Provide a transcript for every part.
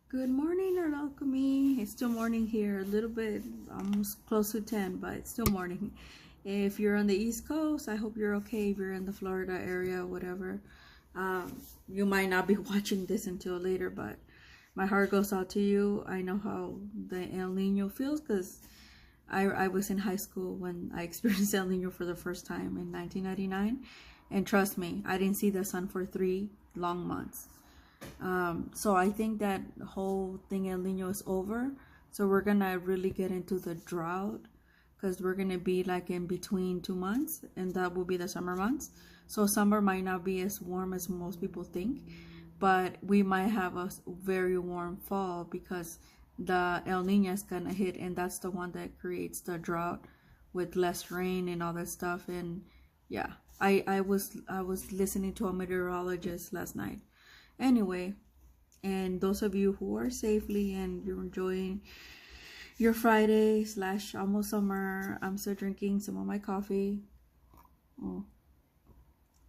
Good morning, Art-Alchemy. It's still morning here, a little bit, almost close to 10, but it's still morning. If you're on the East Coast, I hope you're okay. If you're in the Florida area, whatever, you might not be watching this until later, but my heart goes out to you. I know how the El Nino feels because I was in high school when I experienced El Nino for the first time in 1999. And trust me, I didn't see the sun for 3 long months. So I think that whole thing El Nino is over. So we're gonna really get into the drought because we're gonna be like in between 2 months, and that will be the summer months. So summer might not be as warm as most people think, but we might have a very warm fall because the El Nino is gonna hit, and that's the one that creates the drought with less rain and all that stuff. And yeah, I was listening to a meteorologist last night. Anyway, and those of you who are safely and you're enjoying your Friday / almost summer, I'm still drinking some of my coffee. Oh,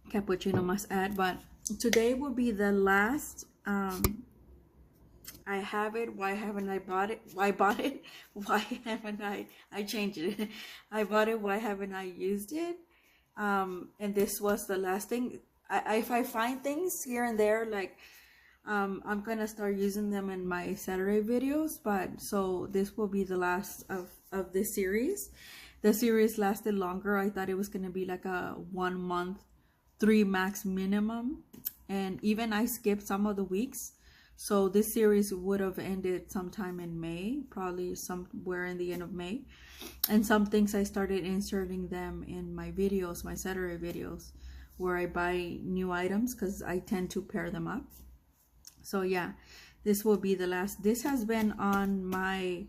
cappuccino must add, but today will be the last. I have it. Why haven't I bought it? Why bought it? Why haven't I changed it? I bought it. Why haven't I used it? And this was the last thing. If I find things here and there, like I'm gonna start using them in my Saturday videos, but so this will be the last of this series. The series lasted longer. I thought it was gonna be like a 1 month, 3 max minimum, and even I skipped some of the weeks. So this series would have ended sometime in May, probably somewhere in the end of May. And some things I started inserting them in my videos, my Saturday videos, where I buy new items because I tend to pair them up. So yeah, this will be the last. This has been on my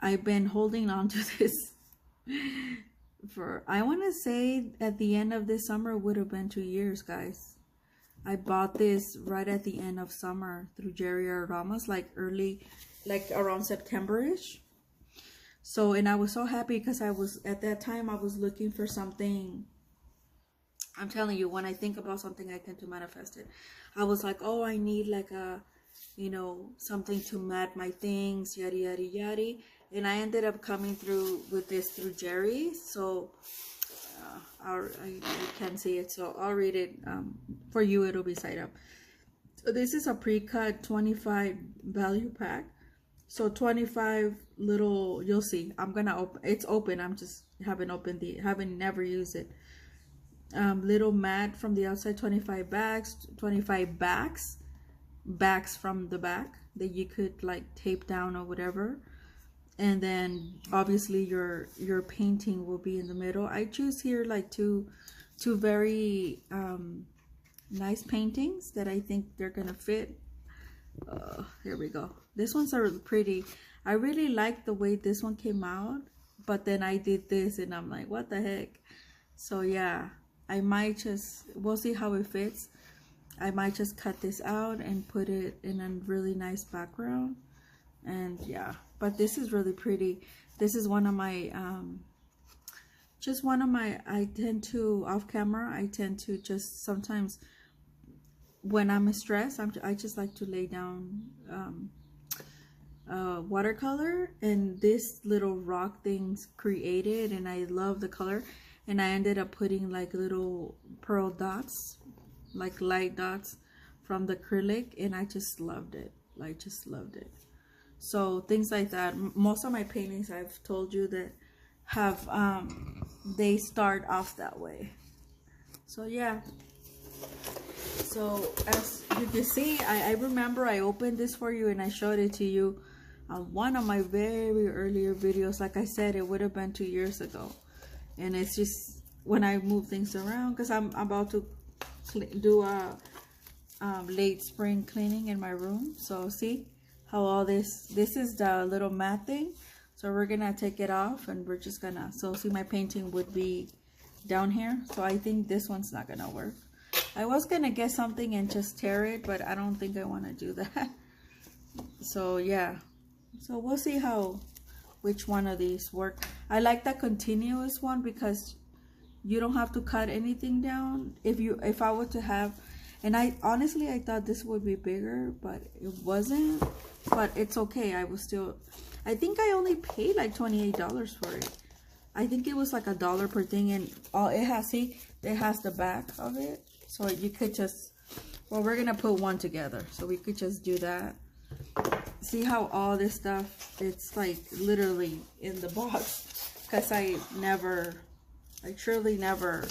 I've been holding on to this for, I want to say at the end of this summer would have been 2 years, guys. I bought this right at the end of summer through Jerry Arterrama's, like around September-ish. So, and I was so happy because at that time I was looking for something. I'm telling you, when I think about something, I tend to manifest it. I was like, oh, I need like a, something to mat my things, yada, yada, yada. And I ended up coming through with this through Jerry. So I can't see it, so I'll read it. For you, it'll be side up. So this is a pre-cut 25 value pack. So 25 little, you'll see. I'm gonna open. It's open. I'm just haven't never used it. Little mat from the outside. 25 bags. 25 backs from the back that you could like tape down or whatever. And then obviously your painting will be in the middle. I choose here like two very nice paintings that I think they're gonna fit. Here we go. This one's are pretty. I really like the way this one came out, but then I did this and I'm like, what the heck? So yeah, I might just, we'll see how it fits. I might just cut this out and put it in a really nice background. And yeah, but this is really pretty. This is one of my I tend to, off camera, I tend to just sometimes when I'm stressed, I just like to lay down watercolor, and this little rock thing's created, and I love the color, and I ended up putting like little pearl dots, like light dots from the acrylic, and I just loved it. Like, just loved it. So things like that. Most of my paintings, I've told you, that have they start off that way. So yeah, so as you can see, I remember I opened this for you and I showed it to you on one of my very earlier videos. Like I said, it would have been 2 years ago, and it's just when I move things around because I'm about to do a late spring cleaning in my room. So see how all this is the little mat thing. So we're gonna take it off and we're just gonna, so see, my painting would be down here. So I think this one's not gonna work. I was gonna get something and just tear it, but I don't think I want to do that. So yeah, so we'll see which one of these work. I like the continuous one because you don't have to cut anything down. If I were to have, And I honestly, I thought this would be bigger, but it wasn't. But it's okay. I think I only paid like $28 for it. I think it was like $1 per thing, and all it has, see, it has the back of it. So you could just, well, we're gonna put one together. So we could just do that. See how all this stuff, it's like literally in the box. Because I truly never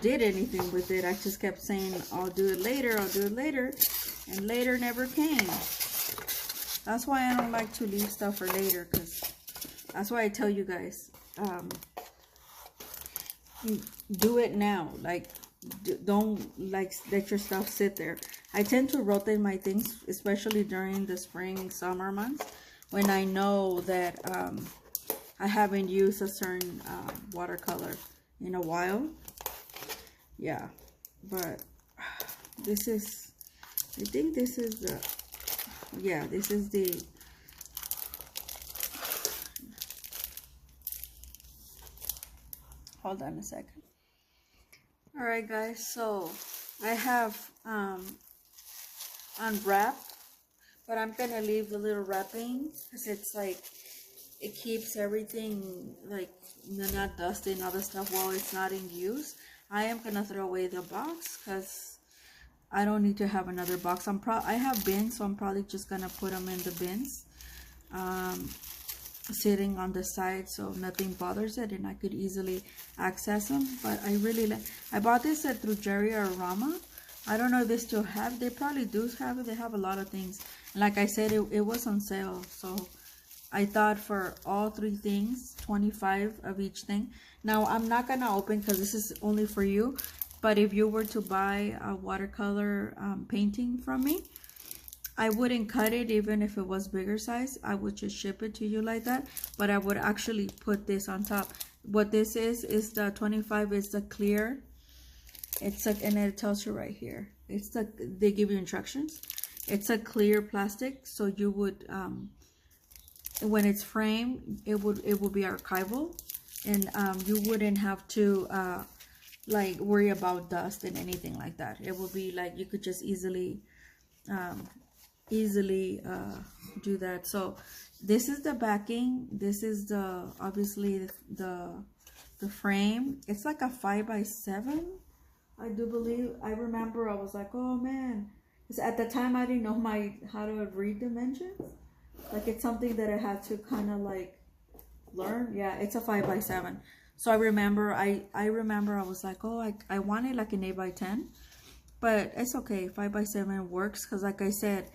did anything with it. I just kept saying, I'll do it later, I'll do it later. And later never came. That's why I don't like to leave stuff for later. Because that's why I tell you guys, do it now. Like, don't like let your stuff sit there. I tend to rotate my things, especially during the spring, summer months, when I know that I haven't used a certain watercolor in a while. Yeah, but this is, I think this is the, yeah, this is the, hold on a second. All right, guys, so I have unwrapped, but I'm gonna leave the little wrapping because it's like, it keeps everything like not dusty and other stuff while it's not in use. I am gonna throw away the box because I don't need to have another box. I have bins, so I'm probably just gonna put them in the bins, sitting on the side so nothing bothers it and I could easily access them. But I really like, I bought this through Arterrama. I don't know if they still have, they probably do have it. They have a lot of things. Like I said, it was on sale, so I thought for all 3 things, 25 of each thing. Now I'm not gonna open because this is only for you, but if you were to buy a watercolor painting from me, I wouldn't cut it even if it was bigger size. I would just ship it to you like that, but I would actually put this on top. What this is the 25 is the clear. It's a, and it tells you right here. It's the, they give you instructions. It's a clear plastic, so you would when it's framed, it would be archival, and you wouldn't have to like worry about dust and anything like that. It would be like you could just easily do that. So this is the backing. This is the, obviously the frame. It's like a 5x7, I do believe. I remember I was like, oh man, because at the time I didn't know how to read dimensions. Like, it's something that I had to kind of like learn. Yeah, it's a 5x7. So I remember I was like, oh, I wanted like an 8x10, but it's okay. 5x7 works because, like I said,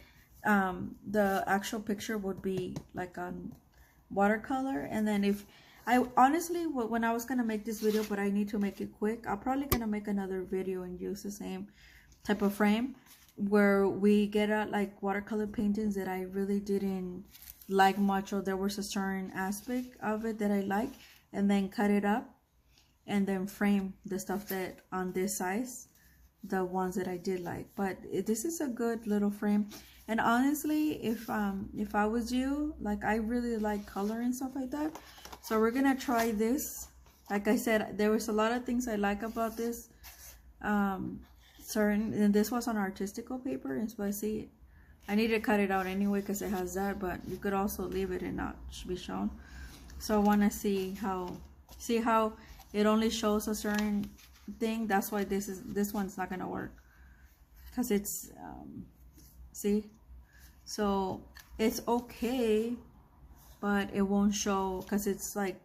the actual picture would be like on watercolor. And then if I honestly, when I was gonna make this video, but I need to make it quick, I'm probably gonna make another video and use the same type of frame where we get out like watercolor paintings that I really didn't like much, or there was a certain aspect of it that I like, and then cut it up and then frame the stuff that on this size, the ones that I did like. But this is a good little frame. And honestly, if I was you, like, I really like color and stuff like that, so we're gonna try this. Like I said, there was a lot of things I like about this and this was on artistical paper, and so I see I need to cut it out anyway because it has that, but you could also leave it and not be shown. So I want to see how it only shows a certain thing. That's why this one's not gonna work, because it's see, so it's okay, but it won't show because it's like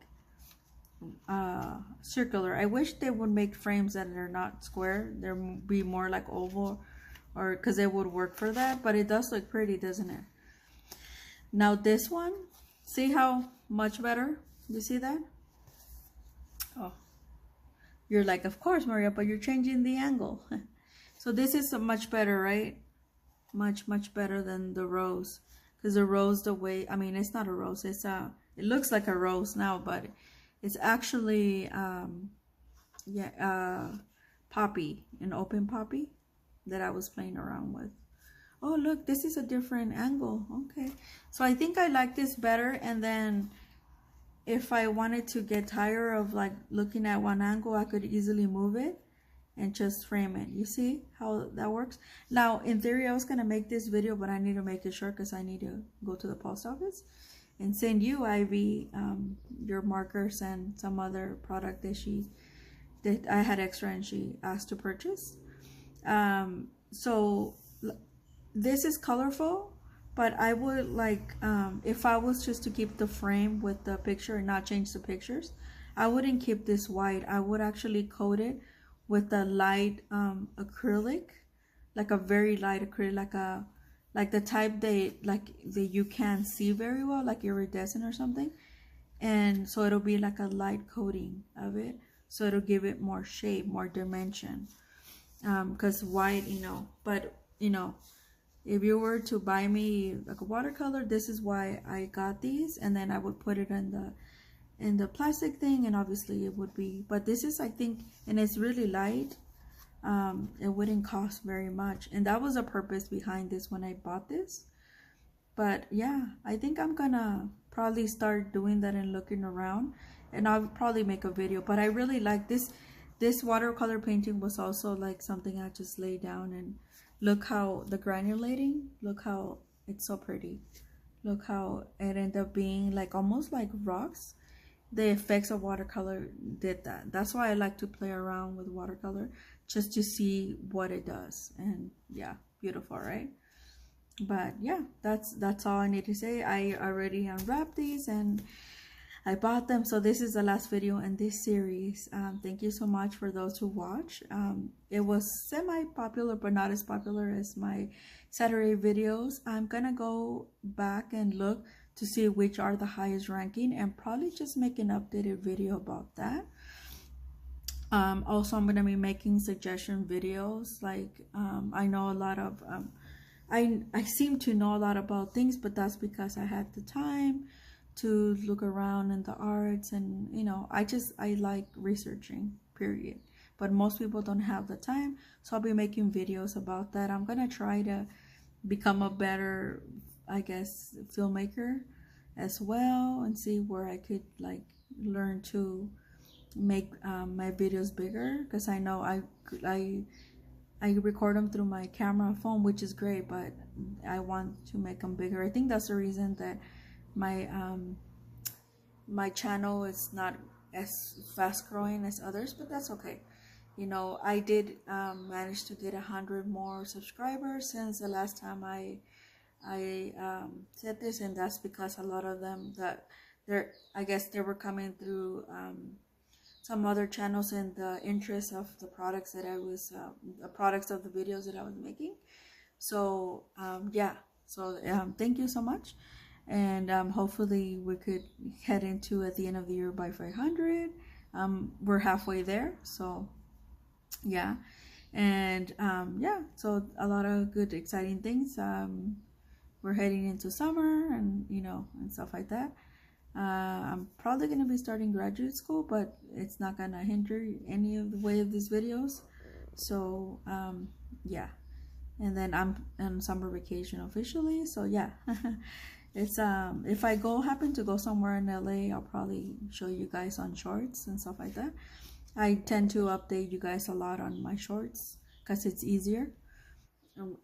circular. I wish they would make frames that are not square. There would be more like oval, or because it would work for that. But it does look pretty, doesn't it? Now this one, see how much better? You see that? Oh, you're like, of course, Maria, but you're changing the angle. So this is much better, right? Much better than the rose, because the rose, the way, I mean, it's not a rose, it's it looks like a rose now, but it's actually poppy, an open poppy that I was playing around with. Oh look, this is a different angle. Okay, so I think I like this better. And then if I wanted to get tired of like looking at one angle, I could easily move it and just frame it. You see how that works? Now, in theory, I was going to make this video, but I need to make it short because I need to go to the post office and send you, Ivy, your markers and some other product that I had extra and she asked to purchase. So this is colorful, but I would like, if I was just to keep the frame with the picture and not change the pictures, I wouldn't keep this white. I would actually coat it with a light acrylic, like a very light acrylic, like the type that you can't see very well, like iridescent or something. And so it'll be like a light coating of it, so it'll give it more shape, more dimension. Because white, but if you were to buy me like a watercolor, this is why I got these, and then I would put it in the plastic thing, and obviously it would be, but this is, I think, and it's really light. It wouldn't cost very much, and that was a purpose behind this when I bought this. But yeah, I think I'm gonna probably start doing that and looking around, and I'll probably make a video. But I really like this watercolor painting was also like something I just laid down, and look how the granulating, look how it's so pretty. Look how it ended up being like almost like rocks. The effects of watercolor did that. That's why I like to play around with watercolor, just to see what it does. And yeah, beautiful, right? But yeah, that's all I need to say. I already unwrapped these and I bought them, so this is the last video in this series. Thank you so much for those who watch. It was semi-popular, but not as popular as my Saturday videos. I'm gonna go back and look to see which are the highest ranking, and probably just make an updated video about that. Also, I'm gonna be making suggestion videos. Like I know a lot of I seem to know a lot about things, but that's because I had the time to look around in the arts, and I like researching, period. But most people don't have the time, so I'll be making videos about that. I'm gonna try to become a better, I guess, filmmaker as well, and see where I could like learn to make my videos bigger, because I know I record them through my camera phone, which is great, but I want to make them bigger. I think that's the reason that my channel is not as fast growing as others, but that's okay. I did manage to get 100 more subscribers since the last time I said this, and that's because a lot of them I guess they were coming through some other channels in the interest of the products that I was the products of the videos that I was making. So yeah, so thank you so much. And hopefully we could head into at the end of the year by 500. We're halfway there, so yeah. And yeah, so a lot of good exciting things. We're heading into summer, and and stuff like that. I'm probably going to be starting graduate school, but it's not going to hinder any of the way of these videos. So yeah, and then I'm on summer vacation officially, so yeah. It's if I happen to go somewhere in LA, I'll probably show you guys on shorts and stuff like that. I tend to update you guys a lot on my shorts because it's easier.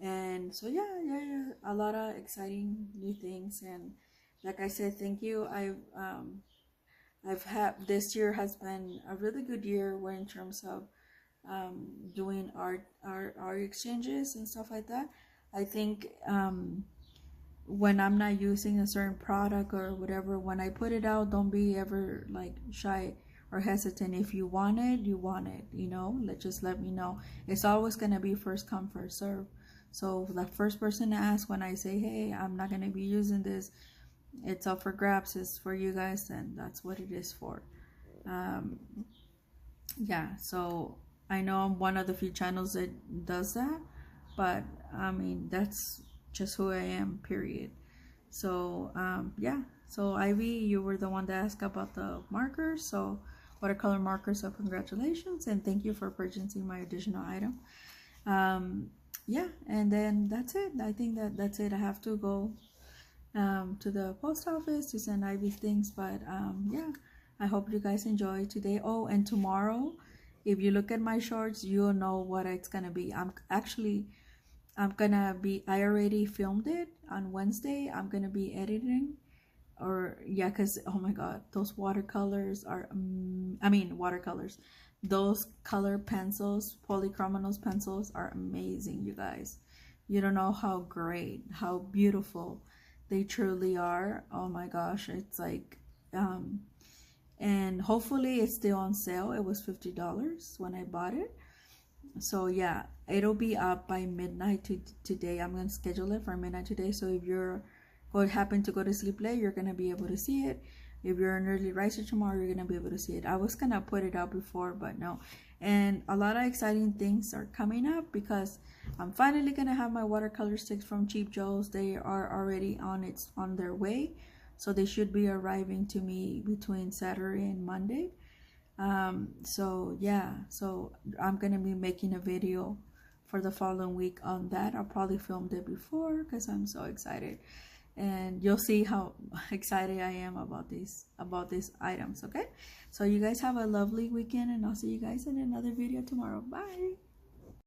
And so yeah, a lot of exciting new things. And like I said, thank you. I've had, this year has been a really good year in terms of doing art exchanges and stuff like that. I think when I'm not using a certain product or whatever, when I put it out, don't be ever like shy or hesitant. If you want it, you want it, just let me know. It's always going to be first come, first serve. So the first person to ask when I say, hey, I'm not going to be using this, it's up for grabs, it's for you guys, and that's what it is for. Yeah, so I know I'm one of the few channels that does that, but I mean, that's just who I am, period. So yeah, so Ivy, you were the one to ask about the markers, so watercolor markers, so congratulations, and thank you for purchasing my additional item. Yeah, and then that's it. I think that's it. I have to go to the post office to send Ivy things, but yeah, I hope you guys enjoy today. Oh, and tomorrow If you look at my shorts, you'll know what it's gonna be. I'm gonna be, I already filmed it on Wednesday. I'm gonna be editing, or yeah, because oh my god, those watercolors are watercolors, those color pencils, polychrominose pencils are amazing, you guys. You don't know how great, how beautiful they truly are. Oh my gosh, it's like and hopefully it's still on sale. It was $50 when I bought it. So yeah, it'll be up by midnight today. I'm gonna schedule it for midnight today, so if you're or happen to go to sleep late, you're gonna be able to see it. If you're an early riser tomorrow, you're gonna be able to see it. I was gonna put it out before, but no. And a lot of exciting things are coming up, because I'm finally gonna have my watercolor sticks from Cheap Joe's. They are already on their way, so they should be arriving to me between Saturday and Monday. So yeah, so I'm gonna be making a video for the following week on that. I'll probably filmed it before because I'm so excited, and you'll see how excited I am about these items. Okay, so you guys have a lovely weekend, and I'll see you guys in another video tomorrow. Bye.